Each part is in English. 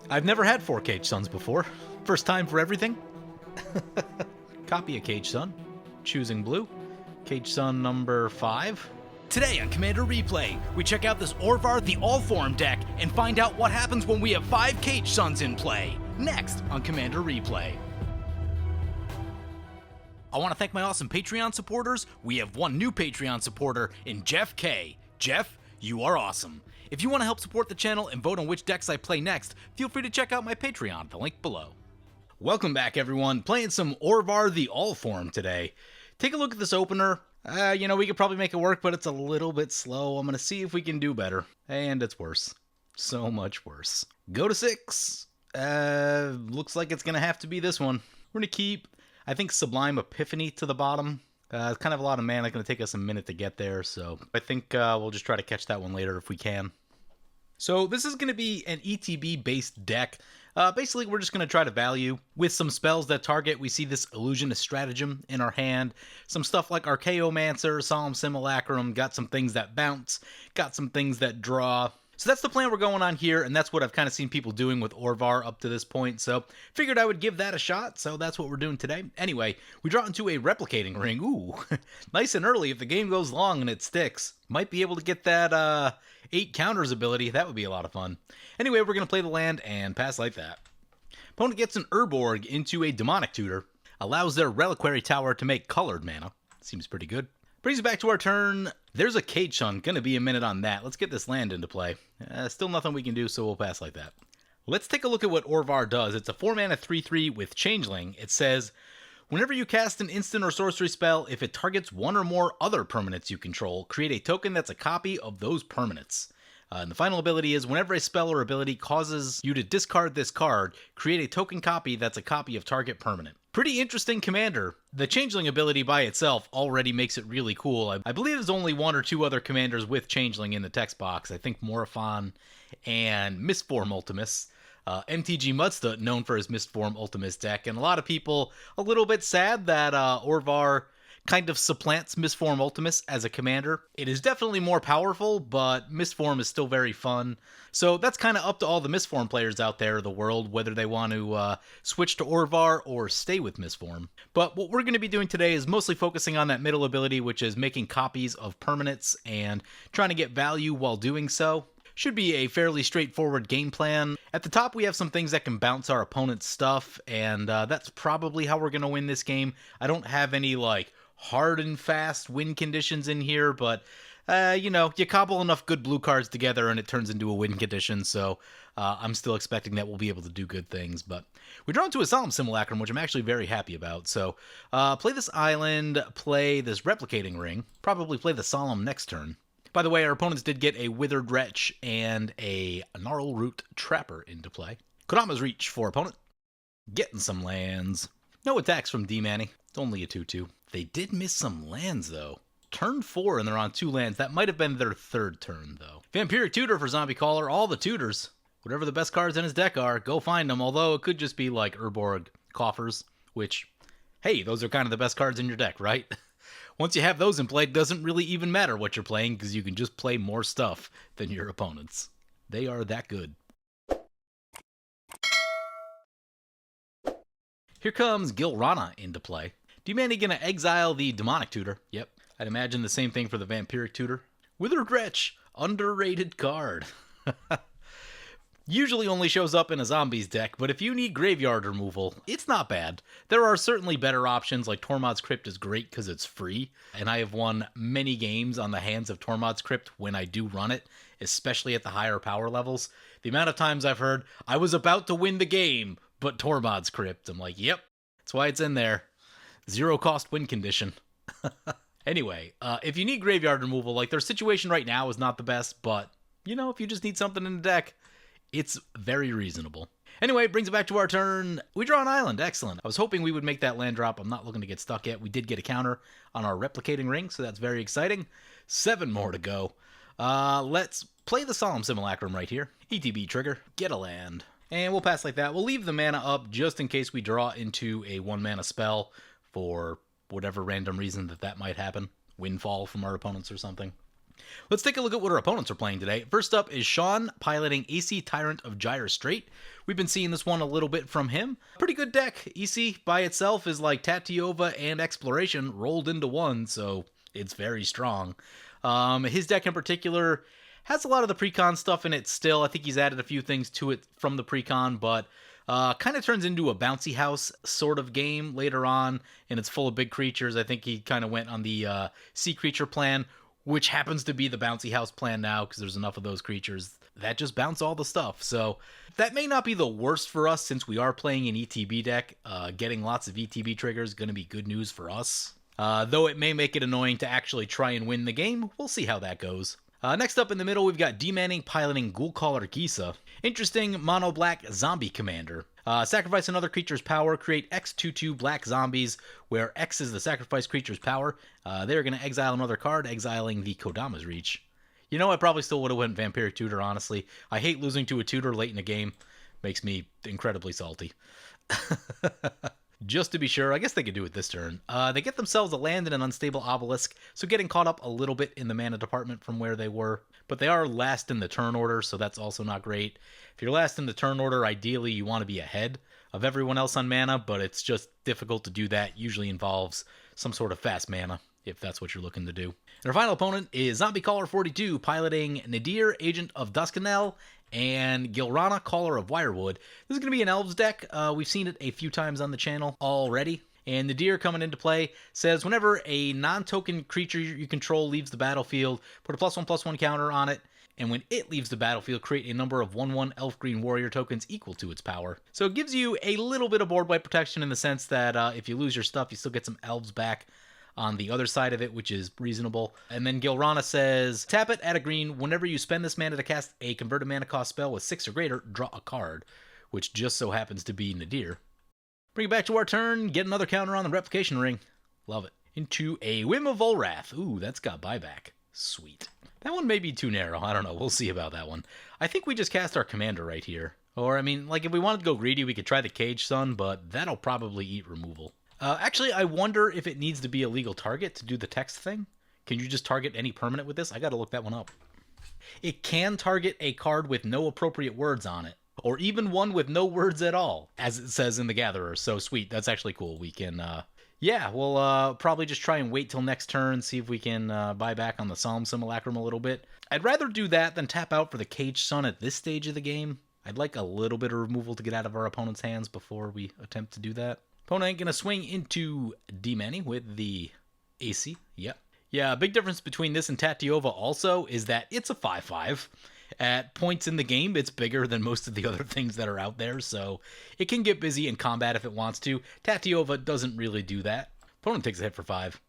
I've never had 4 Cage Suns before. First time for everything. Copy a Cage Sun. Choosing blue. Cage Sun number 5. Today on Commander Replay, we check out this Orvar the All-Form deck and find out what happens when we have 5 Cage Suns in play. Next on Commander Replay. I want to thank my awesome Patreon supporters. We have one new Patreon supporter in Jeff K. Jeff, you are awesome. If you want to help support the channel and vote on which decks I play next, feel free to check out my Patreon, the link below. Welcome back, everyone. Playing some Orvar the All-Form today. Take a look at this opener. We could probably make it work, but it's a little bit slow. I'm going to see if we can do better. And it's worse. So much worse. Go to 6. Looks like it's going to have to be this one. We're going to keep, I think, Sublime Epiphany to the bottom. It's kind of a lot of mana. It's going to take us a minute to get there, so I think we'll just try to catch that one later if we can. So this is going to be an ETB-based deck. Basically, we're just going to try to value with some spells that target. We see this Illusionist Stratagem in our hand. Some stuff like Archaeomancer, Solemn Simulacrum, got some things that bounce, got some things that draw. So that's the plan we're going on here, and that's what I've kind of seen people doing with Orvar up to this point, so figured I would give that a shot, so that's what we're doing today. Anyway, we draw into a Replicating Ring. Ooh, nice and early if the game goes long and it sticks. Might be able to get that 8 counters ability. That would be a lot of fun. Anyway, we're going to play the land and pass like that. Opponent gets an Urborg into a Demonic Tutor. Allows their Reliquary Tower to make colored mana. Seems pretty good. Brings us back to our turn. There's a Cage Sun. Gonna be a minute on that. Let's get this land into play. Still nothing we can do, so we'll pass like that. Let's take a look at what Orvar does. It's a 4-mana 3/3 with Changeling. It says, whenever you cast an instant or sorcery spell, if it targets one or more other permanents you control, create a token that's a copy of those permanents. And the final ability is, whenever a spell or ability causes you to discard this card, create a token copy that's a copy of target permanent. Pretty interesting commander. The Changeling ability by itself already makes it really cool. I believe there's only 1 or 2 other commanders with Changeling in the text box. I think Morophon and Mistform Ultimus. MTG Mudstut, known for his Mistform Ultimus deck, and a lot of people a little bit sad that Orvar kind of supplants Mistform Ultimus as a commander. It is definitely more powerful, but Mistform is still very fun. So that's kind of up to all the Mistform players out there in the world, whether they want to switch to Orvar or stay with Mistform. But what we're going to be doing today is mostly focusing on that middle ability, which is making copies of permanents and trying to get value while doing so. Should be a fairly straightforward game plan. At the top, we have some things that can bounce our opponent's stuff, and that's probably how we're going to win this game. I don't have any, hard and fast win conditions in here, but you cobble enough good blue cards together and it turns into a win condition, so I'm still expecting that we'll be able to do good things. But we draw into a Solemn Simulacrum, which I'm actually very happy about. So play this island, play this Replicating Ring, probably play the Solemn next turn. By the way, our opponents did get a Withered Wretch and a Gnarlroot Trapper into play. Kodama's Reach for opponent. Getting some lands. No attacks from D-Manny. It's only a 2/2. They did miss some lands, though. Turn 4, and they're on 2 lands. That might have been their 3rd turn, though. Vampiric Tutor for Zombie Caller. All the tutors. Whatever the best cards in his deck are, go find them. Although it could just be like Urborg Coffers, which, hey, those are kind of the best cards in your deck, right? Once you have those in play, it doesn't really even matter what you're playing, because you can just play more stuff than your opponents. They are that good. Here comes Gilrana into play. D-Manny gonna exile the Demonic Tutor. Yep, I'd imagine the same thing for the Vampiric Tutor. Withered Wretch, underrated card. Usually only shows up in a zombies deck, but if you need graveyard removal, it's not bad. There are certainly better options, like Tormod's Crypt is great because it's free, and I have won many games on the hands of Tormod's Crypt when I do run it, especially at the higher power levels. The amount of times I've heard, I was about to win the game, but Tormod's Crypt. I'm like, yep, that's why it's in there. 0 cost win condition. Anyway, if you need graveyard removal, their situation right now is not the best, but, if you just need something in the deck, it's very reasonable. Anyway, brings it back to our turn. We draw an island. Excellent. I was hoping we would make that land drop. I'm not looking to get stuck yet. We did get a counter on our Replicating Ring, so that's very exciting. 7 more to go. Let's play the Solemn Simulacrum right here. ETB trigger. Get a land. And we'll pass like that. We'll leave the mana up just in case we draw into a 1-mana spell for whatever random reason that might happen. Windfall from our opponents or something. Let's take a look at what our opponents are playing today. First up is Sean, piloting Aesi, Tyrant of Gyre straight. We've been seeing this one a little bit from him. Pretty good deck. Aesi by itself is like Tatyova and Exploration rolled into one, so it's very strong. His deck in particular has a lot of the precon stuff in it still. I think he's added a few things to it from the precon, but kind of turns into a bouncy house sort of game later on, and it's full of big creatures. I think he kind of went on the sea creature plan, which happens to be the bouncy house plan now because there's enough of those creatures that just bounce all the stuff. So that may not be the worst for us since we are playing an ETB deck. Getting lots of ETB triggers is going to be good news for us. Though it may make it annoying to actually try and win the game. We'll see how that goes. Next up in the middle, we've got D-Manning piloting Ghoulcaller Gisa. Interesting mono-black zombie commander. Sacrifice another creature's power, create X/2/2 black zombies, where X is the sacrifice creature's power. They're going to exile another card, exiling the Kodama's Reach. You know, I probably still would have went Vampiric Tutor, honestly. I hate losing to a tutor late in a game. Makes me incredibly salty. Just to be sure, I guess they could do it this turn. They get themselves a land and an unstable obelisk, so getting caught up a little bit in the mana department from where they were. But they are last in the turn order, so that's also not great. If you're last in the turn order, ideally you want to be ahead of everyone else on mana, but it's just difficult to do that. Usually involves some sort of fast mana, if that's what you're looking to do. And our final opponent is Zombie Caller 42, piloting Nadir, Agent of Duskenel, and Gilrana, Caller of Wirewood. This is going to be an Elves deck. We've seen it a few times on the channel already. And Nadir coming into play says, whenever a non-token creature you control leaves the battlefield, put a +1/+1 counter on it. And when it leaves the battlefield, create a number of 1/1 Elf Green Warrior tokens equal to its power. So it gives you a little bit of board wipe protection in the sense that if you lose your stuff, you still get some Elves back on the other side of it, which is reasonable. And then Gilrana says, tap it, add a green. Whenever you spend this mana to cast a converted mana cost spell with 6 or greater, draw a card, which just so happens to be Nadir. Bring it back to our turn, get another counter on the replication ring. Love it. Into a Whim of Volrath. Ooh, that's got buyback. Sweet. That one may be too narrow. I don't know. We'll see about that one. I think we just cast our commander right here. Or, I mean, like if we wanted to go greedy, we could try the Cage Sun, but that'll probably eat removal. Actually, I wonder if it needs to be a legal target to do the text thing. Can you just target any permanent with this? I gotta look that one up. It can target a card with no appropriate words on it, or even one with no words at all, as it says in the Gatherer. So sweet, that's actually cool. We can, yeah, we'll probably just try and wait till next turn, see if we can buy back on the Solemn Simulacrum a little bit. I'd rather do that than tap out for the Cage Sun at this stage of the game. I'd like a little bit of removal to get out of our opponent's hands before we attempt to do that. Opponent going to swing into D-Manny with the Aesi. Yep. Yeah, a big difference between this and Tatyova also is that it's a 5/5. At points in the game, it's bigger than most of the other things that are out there, so it can get busy in combat if it wants to. Tatyova doesn't really do that. Opponent takes a hit for 5.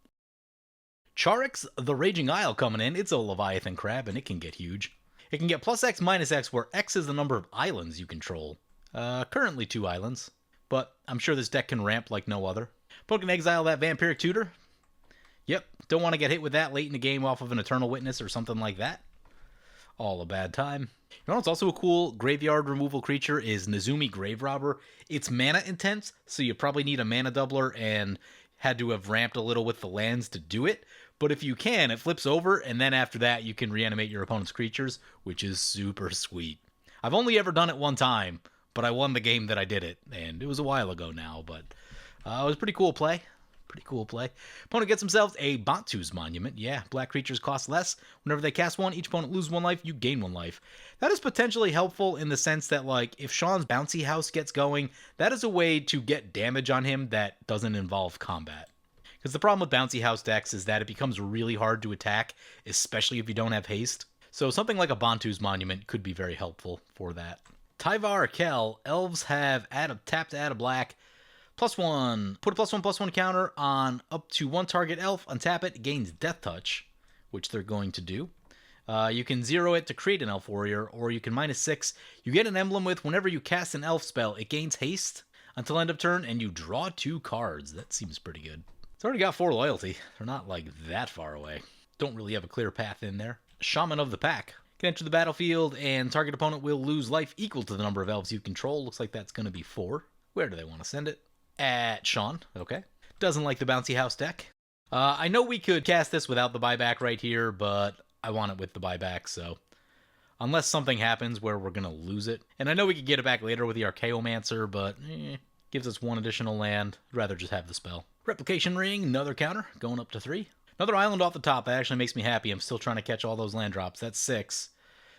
Charix, the Raging Isle coming in. It's a Leviathan Crab, and it can get huge. It can get +X, -X, where X is the number of islands you control. Currently 2 islands. But I'm sure this deck can ramp like no other. Opponent can exile that Vampiric Tutor. Yep, don't want to get hit with that late in the game off of an Eternal Witness or something like that. All a bad time. You know what's also a cool graveyard removal creature is Nezumi Grave Robber. It's mana intense, so you probably need a mana doubler and had to have ramped a little with the lands to do it. But if you can, it flips over, and then after that you can reanimate your opponent's creatures, which is super sweet. I've only ever done it one time, but I won the game that I did it, and it was a while ago now, but it was a pretty cool play. Pretty cool play. Opponent gets themselves a Bantu's Monument. Yeah, black creatures cost less. Whenever they cast one, each opponent loses 1 life, you gain 1 life. That is potentially helpful in the sense that, like, if Sean's Bouncy House gets going, that is a way to get damage on him that doesn't involve combat. Because the problem with Bouncy House decks is that it becomes really hard to attack, especially if you don't have haste. So something like a Bantu's Monument could be very helpful for that. Tyvar Kel, elves have tap to add a black, +1. Put a +1/+1 counter on up to 1 target elf, untap it, gains Death Touch, which they're going to do. You can 0 it to create an elf warrior, or you can -6. You get an emblem with whenever you cast an elf spell, it gains haste until end of turn, and you draw 2 cards. That seems pretty good. It's already got 4 loyalty. They're not like that far away. Don't really have a clear path in there. Shaman of the Pack. Can enter the battlefield, and target opponent will lose life equal to the number of elves you control. Looks like that's going to be 4. Where do they want to send it? At Sean. Okay. Doesn't like the Bouncy House deck. I know we could cast this without the buyback right here, but I want it with the buyback, so unless something happens where we're going to lose it. And I know we could get it back later with the Archaeomancer, but gives us 1 additional land. I'd rather just have the spell. Replication Ring, another counter, going up to 3. Another island off the top. That actually makes me happy. I'm still trying to catch all those land drops. That's 6.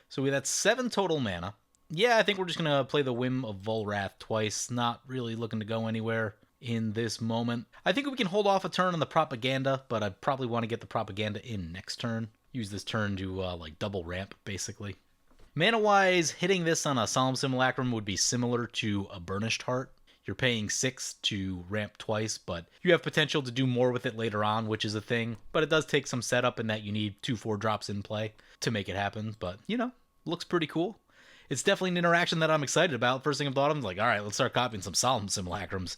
So that's 7 total mana. Yeah, I think we're just going to play the Whim of Volrath twice. Not really looking to go anywhere in this moment. I think we can hold off a turn on the Propaganda, but I probably want to get the Propaganda in next turn. Use this turn to like double ramp, basically. Mana-wise, hitting this on a Solemn Simulacrum would be similar to a Burnished Heart. You're paying 6 to ramp twice, but you have potential to do more with it later on, which is a thing. But it does take some setup in that you need 2 4-drops in play to make it happen. But, you know, looks pretty cool. It's definitely an interaction that I'm excited about. First thing I thought of, I'm like, all right, let's start copying some Solemn Simulacrums.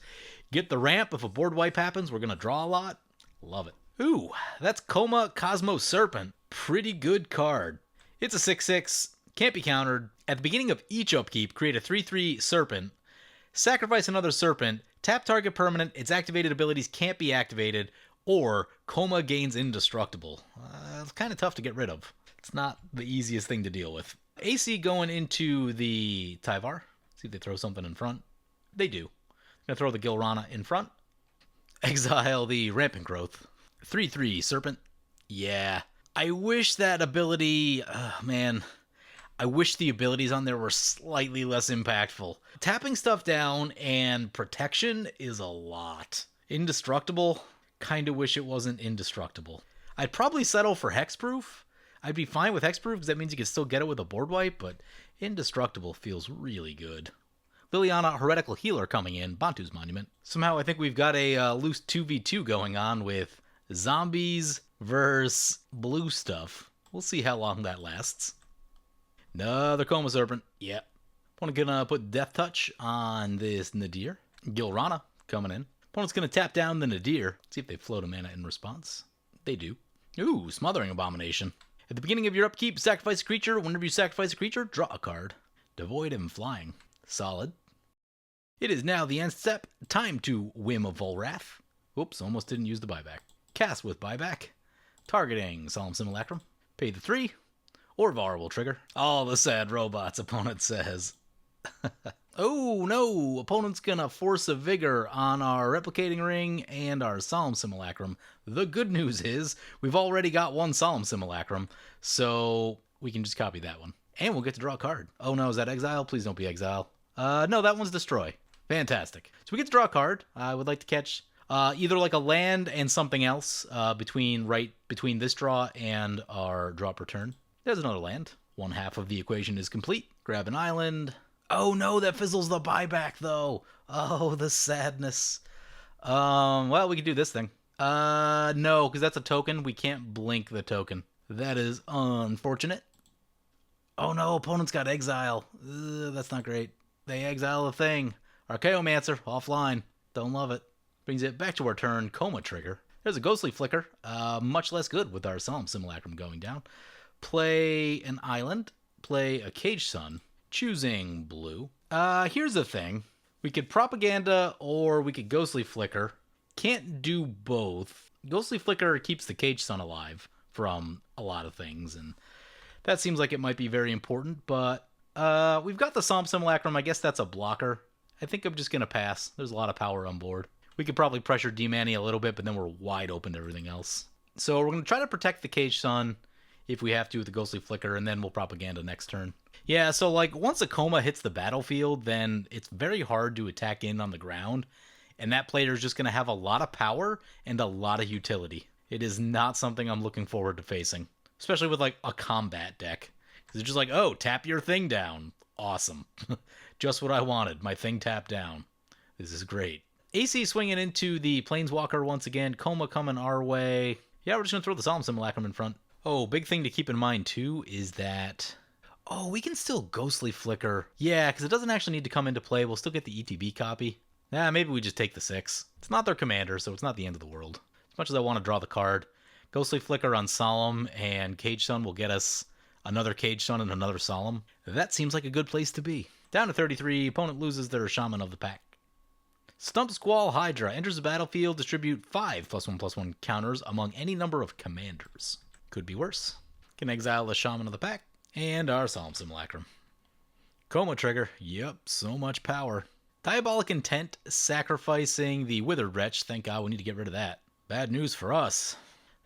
Get the ramp. If a board wipe happens, we're going to draw a lot. Love it. Ooh, that's Coma Cosmos Serpent. Pretty good card. It's a 6/6. Can't be countered. At the beginning of each upkeep, create a 3/3 Serpent. Sacrifice another Serpent. Tap target permanent. Its activated abilities can't be activated. Or Coma gains indestructible. It's kind of tough to get rid of. It's not the easiest thing to deal with. Aesi going into the Tyvar. See if they throw something in front. They do. Gonna throw the Gilrana in front. Exile the Rampant Growth. 3/3 Serpent. Yeah. I wish that ability... man... I wish the abilities on there were slightly less impactful. Tapping stuff down and protection is a lot. Indestructible? Kinda wish it wasn't indestructible. I'd probably settle for Hexproof. I'd be fine with Hexproof because that means you can still get it with a board wipe, but indestructible feels really good. Liliana, Heretical Healer coming in, Bantu's Monument. Somehow I think we've got a loose 2v2 going on with zombies versus blue stuff. We'll see how long that lasts. Another Coma Serpent. Yep. Opponent gonna put Death Touch on this Nadir. Gilrana coming in. Opponent's gonna tap down the Nadir. See if they float a mana in response. They do. Ooh, Smothering Abomination. At the beginning of your upkeep, sacrifice a creature. Whenever you sacrifice a creature, draw a card. Devoid and Flying. Solid. It is now the end step. Time to Whim of Volrath. Oops, almost didn't use the buyback. Cast with buyback. Targeting Solemn Simulacrum. Pay the 3. Orvar will trigger. All the sad robots, opponent says. Oh no, opponent's gonna force a Vigor on our Replicating Ring and our Solemn Simulacrum. The good news is, we've already got 1 Solemn Simulacrum, so we can just copy that one. And we'll get to draw a card. Oh no, is that Exile? Please don't be Exile. No, that one's Destroy. Fantastic. So we get to draw a card. I would like to catch either like a land and something else between this draw and our drop return. There's another land. 1/2 of the equation is complete. Grab an island. Oh no, that fizzles the buyback though. Oh, the sadness. Well, we can do this thing. No, because that's a token. We can't blink the token. That is unfortunate. Oh no, opponent's got Exile. That's not great. They exile a thing. Archaeomancer, offline. Don't love it. Brings it back to our turn. Coma trigger. There's a Ghostly Flicker. Much less good with our Solemn Simulacrum going down. Play an island, play a Cage Sun, choosing blue. Here's the thing. We could Propaganda or we could Ghostly Flicker. Can't do both. Ghostly Flicker keeps the Cage Sun alive from a lot of things, and that seems like it might be very important, but we've got the Solemn Simulacrum. I guess that's a blocker. I think I'm just going to pass. There's a lot of power on board. We could probably pressure D-Manny a little bit, but then we're wide open to everything else. So we're going to try to protect the Cage Sun if we have to with the Ghostly Flicker, and then we'll Propaganda next turn. Yeah, so like once a Coma hits the battlefield, then it's very hard to attack in on the ground, and that player is just going to have a lot of power and a lot of utility. It is not something I'm looking forward to facing, especially with like a combat deck. Because it's just like, oh, tap your thing down. Awesome. Just what I wanted. My thing tapped down. This is great. Aesi swinging into the Planeswalker once again. Coma coming our way. Yeah, we're just going to throw the Solemn Simulacrum in front. Oh, big thing to keep in mind, too, is that... Oh, we can still Ghostly Flicker. Yeah, because it doesn't actually need to come into play. We'll still get the ETB copy. Maybe we just take the 6. It's not their commander, so it's not the end of the world. As much as I want to draw the card, Ghostly Flicker on Solemn and Cage Sun will get us another Cage Sun and another Solemn. That seems like a good place to be. Down to 33, opponent loses their Shaman of the Pack. Stump Squall Hydra enters the battlefield, distribute 5 +1/+1 counters among any number of commanders. Could be worse. Can exile the Shaman of the pack. And our Solemn Simulacrum. Coma trigger. Yep, so much power. Diabolic Intent, sacrificing the Withered Wretch. Thank God we need to get rid of that. Bad news for us.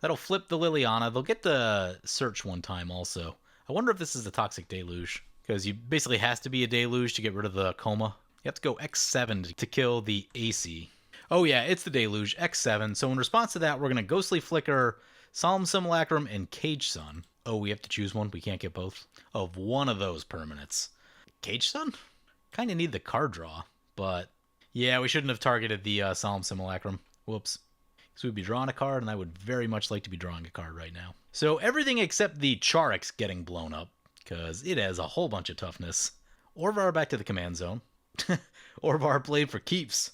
That'll flip the Liliana. They'll get the Search one time also. I wonder if this is the Toxic Deluge. Because you basically has to be a Deluge to get rid of the Coma. You have to go X7 to kill the Aesi. Oh yeah, it's the Deluge, X7. So in response to that, we're going to Ghostly Flicker, Solemn Simulacrum, and Cage Sun. Oh, we have to choose one? We can't get both? Of one of those permanents. Cage Sun? Kind of need the card draw, but yeah, we shouldn't have targeted the Solemn Simulacrum. Whoops. So we'd be drawing a card, and I would very much like to be drawing a card right now. So everything except the Charix getting blown up, because it has a whole bunch of toughness. Orvar back to the command zone. Orvar played for keeps.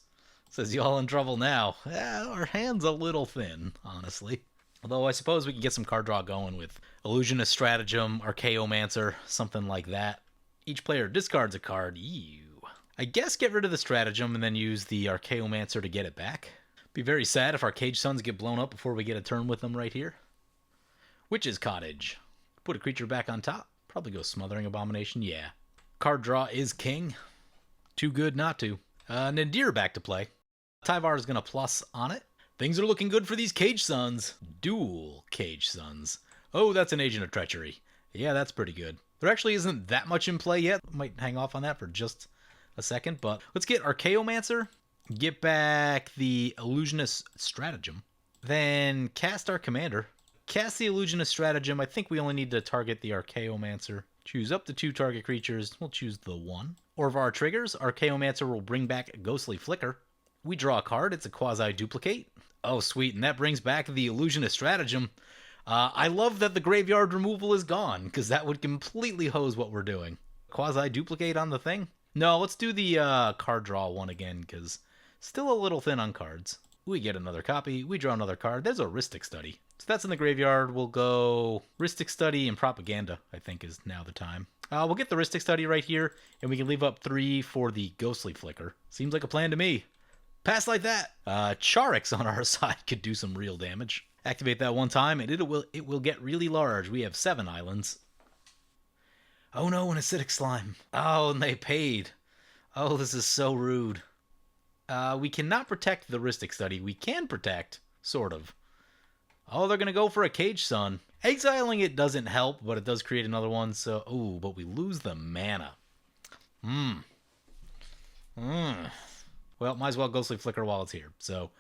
Says y'all in trouble now. Our hand's a little thin, honestly. Although I suppose we can get some card draw going with Illusionist Stratagem, Archaeomancer, something like that. Each player discards a card. Ew. I guess get rid of the Stratagem and then use the Archaeomancer to get it back. Be very sad if our Cage Suns get blown up before we get a turn with them right here. Witch's Cottage. Put a creature back on top. Probably go Smothering Abomination, yeah. Card draw is king. Too good not to. Nadir back to play. Tyvar is going to plus on it. Things are looking good for these Cage Suns. Dual Cage Suns. Oh, that's an Agent of Treachery. Yeah, that's pretty good. There actually isn't that much in play yet. Might hang off on that for just a second, but let's get Archaeomancer. Get back the Illusionist Stratagem. Then cast our commander. Cast the Illusionist Stratagem. I think we only need to target the Archaeomancer. Choose up to 2 target creatures. We'll choose the 1. Orvar triggers. Archaeomancer will bring back Ghostly Flicker. We draw a card. It's a quasi-duplicate. Oh, sweet. And that brings back the Illusionist Stratagem. I love that the graveyard removal is gone, because that would completely hose what we're doing. Quasi-duplicate on the thing? No, let's do the card draw one again, because still a little thin on cards. We get another copy. We draw another card. There's a Rhystic Study. So that's in the graveyard. We'll go Rhystic Study and Propaganda, I think is now the time. We'll get the Rhystic Study right here, and we can leave up 3 for the Ghostly Flicker. Seems like a plan to me. Pass like that. Charix on our side could do some real damage. Activate that one time, and it will get really large. We have 7 islands. Oh no, an Acidic Slime. Oh, and they paid. Oh, this is so rude. We cannot protect the Rhystic Study. We can protect, sort of. Oh, they're going to go for a Cage Sun. Exiling it doesn't help, but it does create another one, so... Ooh, but we lose the mana. Well, might as well Ghostly Flicker while it's here, so...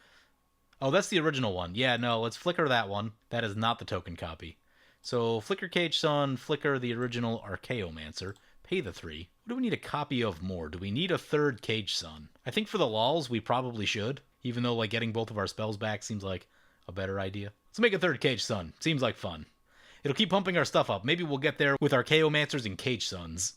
Oh, that's the original one. Yeah, no, let's Flicker that one. That is not the token copy. So, Flicker Cage Sun, Flicker the original Archaeomancer, pay the 3. What do we need a copy of more? Do we need a 3rd Cage Sun? I think for the lols, we probably should, even though, like, getting both of our spells back seems like a better idea. Let's make a 3rd Cage Sun. Seems like fun. It'll keep pumping our stuff up. Maybe we'll get there with Archaeomancers and Cage Suns.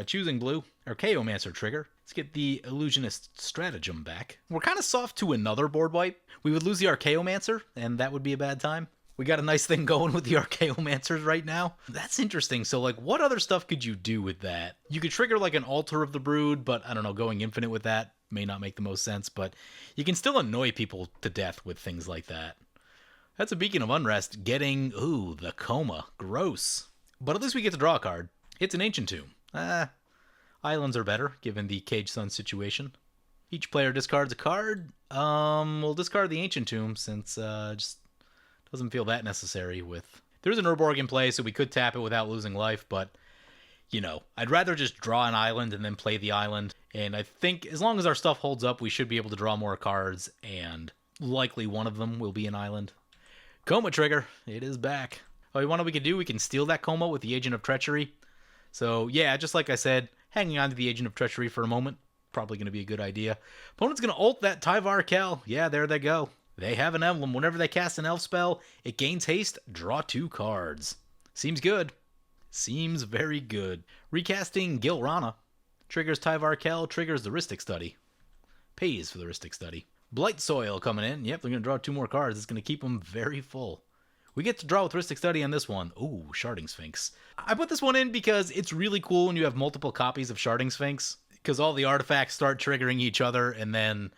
Choosing blue. Archaeomancer trigger. Let's get the Illusionist Stratagem back. We're kind of soft to another board wipe. We would lose the Archaeomancer, and that would be a bad time. We got a nice thing going with the Archaeomancers right now. That's interesting. So, like, what other stuff could you do with that? You could trigger, like, an Altar of the Brood, but, I don't know, going infinite with that may not make the most sense, but you can still annoy people to death with things like that. That's a Beacon of Unrest getting, ooh, the Coma. Gross. But at least we get to draw a card. It's an Ancient Tomb. Islands are better, given the Cage Sun situation. Each player discards a card. We'll discard the Ancient Tomb, since, just doesn't feel that necessary with... There's an Urborg in play, so we could tap it without losing life, but, you know, I'd rather just draw an island and then play the island. And I think as long as our stuff holds up, we should be able to draw more cards, and likely one of them will be an island. Coma trigger. It is back. Oh, you want what we can do? We can steal that Coma with the Agent of Treachery. So, yeah, just like I said, hanging on to the Agent of Treachery for a moment. Probably going to be a good idea. Opponent's going to ult that Tyvar Cal. Yeah, there they go. They have an emblem. Whenever they cast an elf spell, it gains haste, draw 2 cards. Seems good. Seems very good. Recasting Gilrana. Triggers Tyvar Cal, triggers the Rhystic Study. Pays for the Rhystic Study. Blight Soil coming in. Yep, they're going to draw 2 more cards. It's going to keep them very full. We get to draw with Rhystic Study on this one. Ooh, Sharding Sphinx. I put this one in because it's really cool when you have multiple copies of Sharding Sphinx, because all the artifacts start triggering each other, and then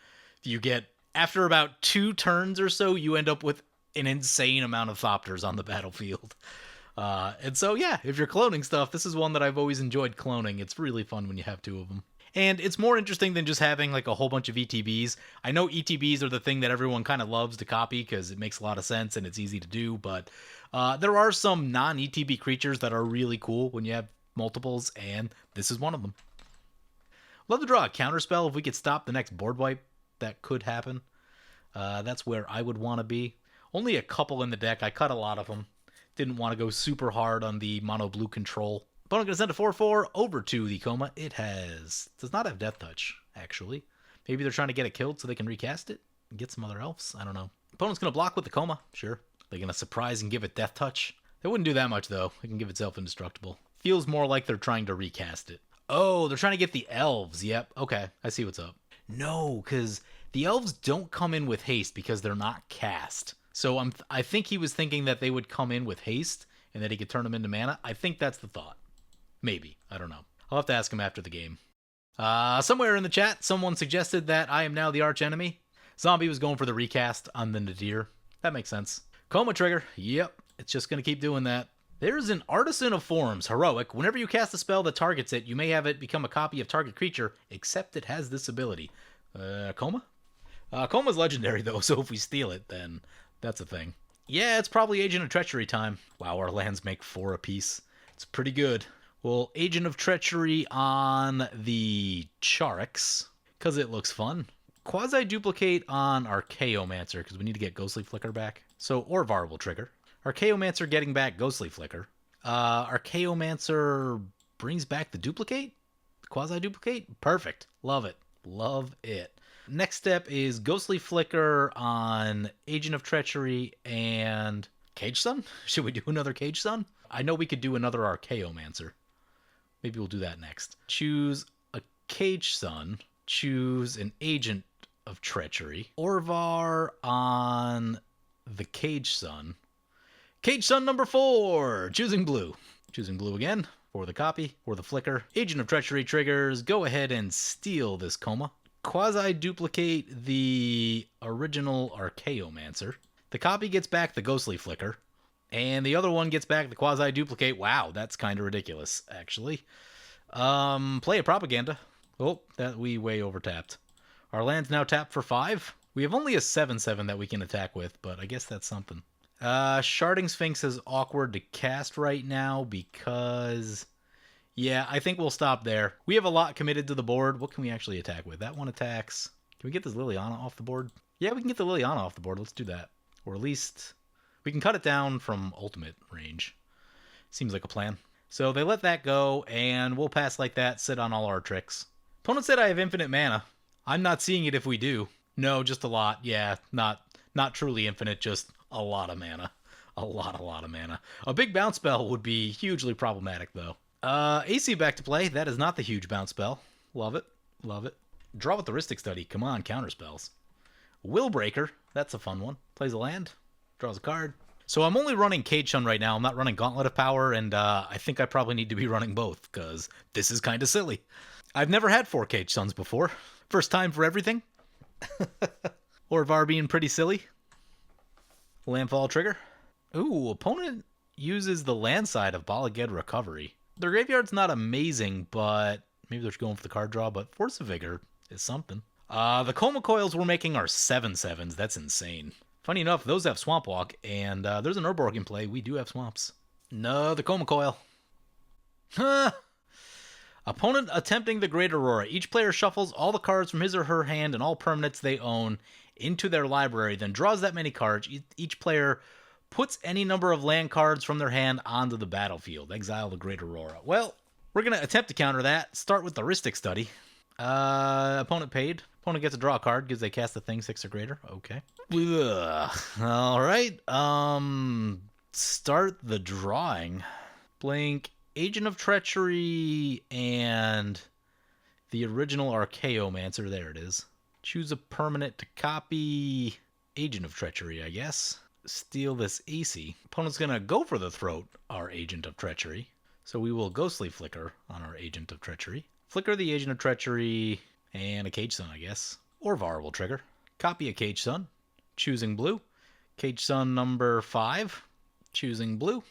you get, after about 2 turns or so, you end up with an insane amount of Thopters on the battlefield. And so, yeah, if you're cloning stuff, this is one that I've always enjoyed cloning. It's really fun when you have two of them. And it's more interesting than just having like a whole bunch of ETBs. I know ETBs are the thing that everyone kind of loves to copy because it makes a lot of sense and it's easy to do, but there are some non-ETB creatures that are really cool when you have multiples, and this is one of them. Love to draw a counterspell if we could stop the next board wipe. That could happen. That's where I would want to be. Only a couple in the deck. I cut a lot of them. Didn't want to go super hard on the mono blue control. Opponent going to send a 4/4 over to the Coma. It does not have Death Touch, actually. Maybe they're trying to get it killed so they can recast it and get some other elves. I don't know. Opponent's going to block with the Coma. Sure. They're going to surprise and give it Death Touch. They wouldn't do that much, though. It can give itself indestructible. Feels more like they're trying to recast it. Oh, they're trying to get the elves. Yep. Okay. I see what's up. No, because the elves don't come in with haste because they're not cast. So I think he was thinking that they would come in with haste and that he could turn them into mana. I think that's the thought. Maybe. I don't know. I'll have to ask him after the game. Somewhere in the chat, someone suggested that I am now the arch enemy. Zombie was going for the recast on the Nadir. That makes sense. Coma trigger. Yep. It's just going to keep doing that. There's an Artisan of Forms, Heroic. Whenever you cast a spell that targets it, you may have it become a copy of target creature, except it has this ability. Coma? Coma's legendary, though, so if we steal it, then that's a thing. Yeah, it's probably Agent of Treachery time. Wow, our lands make 4 apiece. It's pretty good. Well, Agent of Treachery on the Charix, because it looks fun. Quasi-duplicate on Archaeomancer, because we need to get Ghostly Flicker back. So Orvar will trigger. Archaeomancer getting back Ghostly Flicker. Archaeomancer brings back the duplicate? Quasi-duplicate? Perfect. Love it. Love it. Next step is Ghostly Flicker on Agent of Treachery and Cage Sun? Should we do another Cage Sun? I know we could do another Archaeomancer. Maybe we'll do that next. Choose a Cage Sun. Choose an Agent of Treachery. Orvar on the Cage Sun. Cage Sun number 4. Choosing blue. Choosing blue again for the copy or the flicker. Agent of Treachery triggers. Go ahead and steal this Coma. Quasi-duplicate the original Archaeomancer. The copy gets back the Ghostly Flicker. And the other one gets back the quasi-duplicate. Wow, that's kind of ridiculous, actually. Play a Propaganda. Oh, that we way overtapped. Our land's now tapped for 5. We have only a 7/7 that we can attack with, but I guess that's something. Sharding Sphinx is awkward to cast right now because... Yeah, I think we'll stop there. We have a lot committed to the board. What can we actually attack with? That one attacks. Can we get this Liliana off the board? Yeah, we can get the Liliana off the board. Let's do that. Or at least... we can cut it down from ultimate range. Seems like a plan. So they let that go, and we'll pass like that, sit on all our tricks. Opponent said I have infinite mana. I'm not seeing it if we do. No, just a lot. Yeah, not truly infinite, just a lot of mana. A lot of mana. A big bounce spell would be hugely problematic, though. Aesi back to play. That is not the huge bounce spell. Love it. Love it. Draw with the Rhystic Study. Come on, counter spells. Willbreaker. That's a fun one. Plays a land. Draws a card. So I'm only running Cage Sun right now. I'm not running Gauntlet of Power, and I think I probably need to be running both, because this is kind of silly. I've never had 4 Cage Suns before. First time for everything. Orvar being pretty silly. Landfall trigger. Ooh, opponent uses the land side of Balaged Recovery. Their graveyard's not amazing, but maybe they're going for the card draw, but Force of Vigor is something. The Coma Coils we're making are 7/7s. That's insane. Funny enough, those have Swamp Walk, and there's an Urborg in play. We do have swamps. No, the Coma Coil. Huh. Opponent attempting the Great Aurora. Each player shuffles all the cards from his or her hand and all permanents they own into their library, then draws that many cards. Each player puts any number of land cards from their hand onto the battlefield. Exile the Great Aurora. Well, we're going to attempt to counter that. Start with the Rhystic Study. Opponent paid. Opponent gets to draw a card because they cast a thing 6 or greater. Okay. Ugh. All right. Start the drawing. Blink Agent of Treachery and the original Archaeomancer. There it is. Choose a permanent to copy Agent of Treachery, I guess. Steal this Aesi. Opponent's going to go for the throat, our Agent of Treachery. So we will Ghostly Flicker on our Agent of Treachery. Flicker the Agent of Treachery and a Cage Sun, I guess. Orvar will trigger. Copy a Cage Sun. Choosing blue. Cage Sun number 5. Choosing blue.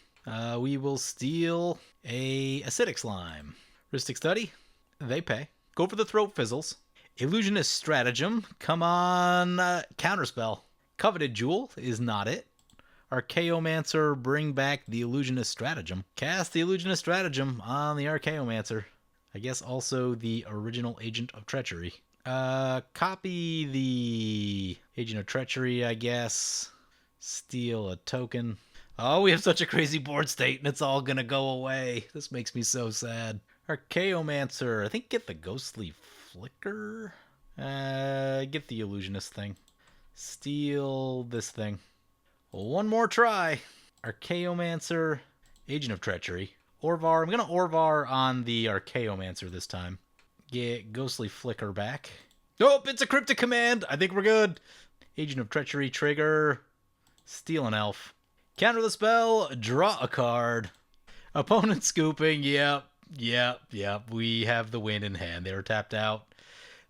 We will steal a Acidic Slime. Rhystic Study, they pay. Go for the Throat Fizzles. Illusionist Stratagem, come on, Counterspell. Coveted Jewel is not it. Archaeomancer, bring back the Illusionist Stratagem. Cast the Illusionist Stratagem on the Archaeomancer. I guess also the original Agent of Treachery. Copy the Agent of Treachery, I guess. Steal a token. Oh, we have such a crazy board state, and it's all gonna go away. This makes me so sad. Archaeomancer, I think get the Ghostly Flicker? Get the Illusionist thing. Steal this thing. One more try. Archaeomancer, Agent of Treachery. Orvar, I'm gonna Orvar on the Archaeomancer this time. Get Ghostly Flicker back. Nope, it's a Cryptic Command. I think we're good. Agent of Treachery trigger. Steal an elf. Counter the spell, draw a card. Opponent scooping, yep. We have the win in hand. They were tapped out.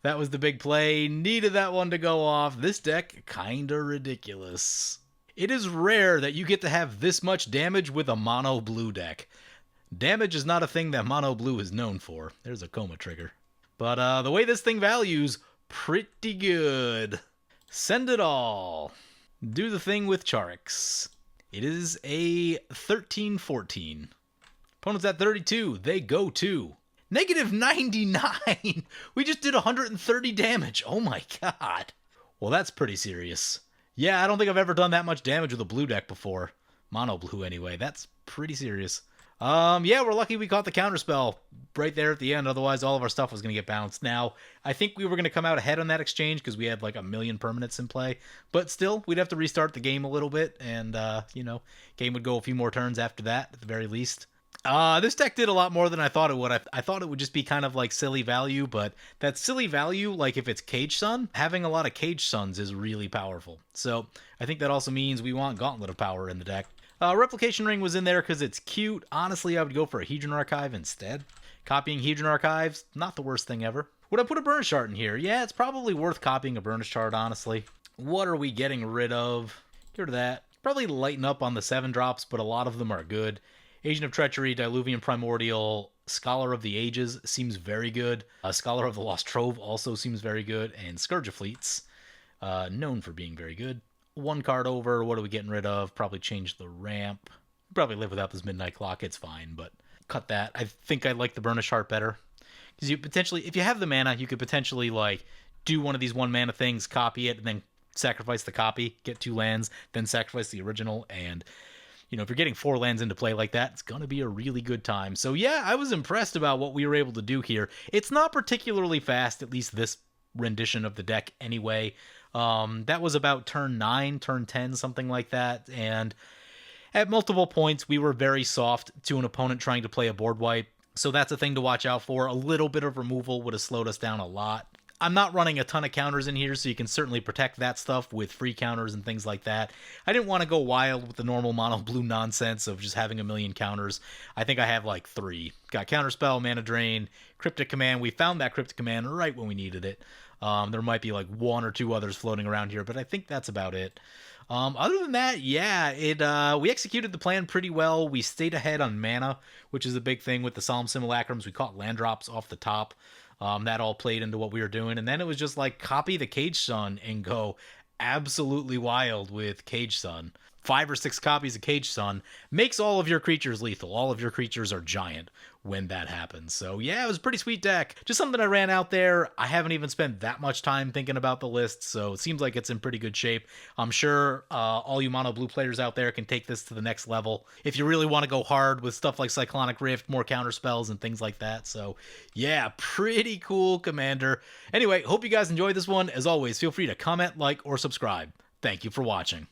That was the big play. Needed that one to go off. This deck, kinda ridiculous. It is rare that you get to have this much damage with a mono blue deck. Damage is not a thing that mono blue is known for. There's a Coma trigger. But the way this thing values, pretty good. Send it all. Do the thing with Charix. It is a 13-14. Opponent's at 32. They go to negative 99. We just did 130 damage. Oh my god. Well, that's pretty serious. Yeah, I don't think I've ever done that much damage with a blue deck before. Mono blue anyway. That's pretty serious. Yeah, we're lucky we caught the counterspell right there at the end. Otherwise, all of our stuff was going to get bounced. Now, I think we were going to come out ahead on that exchange because we had like 1 million permanents in play. But still, we'd have to restart the game a little bit. And, game would go a few more turns after that, at the very least. This deck did a lot more than I thought it would. I thought it would just be kind of like silly value, but that silly value, like if it's Cage Sun, having a lot of Cage Suns is really powerful. So I think that also means we want Gauntlet of Power in the deck. Replication Ring was in there because it's cute. Honestly, I would go for a Hedron Archive instead. Copying Hedron Archives, not the worst thing ever. Would I put a Burnish Chart in here? Yeah, it's probably worth copying a Burnish Chart, honestly. What are we getting rid of? Get rid of that. Probably lighten up on the 7-drops, but a lot of them are good. Agent of Treachery, Diluvian Primordial, Scholar of the Ages seems very good. Scholar of the Lost Trove also seems very good. And Scourge of Fleets, known for being very good. 1 card over. What are we getting rid of? Probably change the ramp. Probably live without this Midnight Clock. It's fine, but cut that. I think I like the Burnish Heart better. Because you potentially, if you have the mana, you could potentially like do one of these 1 mana things, copy it, and then sacrifice the copy, get 2 lands, then sacrifice the original. And, if you're getting 4 lands into play like that, it's going to be a really good time. So yeah, I was impressed about what we were able to do here. It's not particularly fast, at least this rendition of the deck anyway. That was about turn 9, turn 10, something like that. And at multiple points, we were very soft to an opponent trying to play a board wipe. So that's a thing to watch out for. A little bit of removal would have slowed us down a lot. I'm not running a ton of counters in here, so you can certainly protect that stuff with free counters and things like that. I didn't want to go wild with the normal mono blue nonsense of just having 1 million counters. I think I have like 3. Got Counterspell, Mana Drain, Cryptic Command. We found that Cryptic Command right when we needed it. There might be like 1 or 2 others floating around here, but I think that's about it. Other than that, yeah, we executed the plan pretty well. We stayed ahead on mana, which is a big thing with the Solemn Simulacrums. We caught land drops off the top. That all played into what we were doing. And then it was just like copy the Cage Sun and go absolutely wild with Cage Sun. 5 or 6 copies of Cage Sun makes all of your creatures lethal. All of your creatures are giant when that happens. So yeah, it was a pretty sweet deck. Just something I ran out there. I haven't even spent that much time thinking about the list, so it seems like it's in pretty good shape. I'm sure all you mono blue players out there can take this to the next level if you really want to go hard with stuff like Cyclonic Rift, more counter spells and things like that. So yeah, pretty cool commander. Anyway, hope you guys enjoyed this one. As always, feel free to comment, like, or subscribe. Thank you for watching.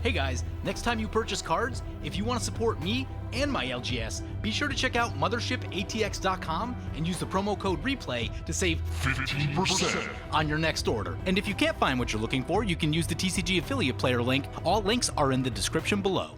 Hey guys, next time you purchase cards, if you want to support me and my LGS, be sure to check out mothershipatx.com and use the promo code REPLAY to save 15% on your next order. And if you can't find what you're looking for, you can use the TCG affiliate player link. All links are in the description below.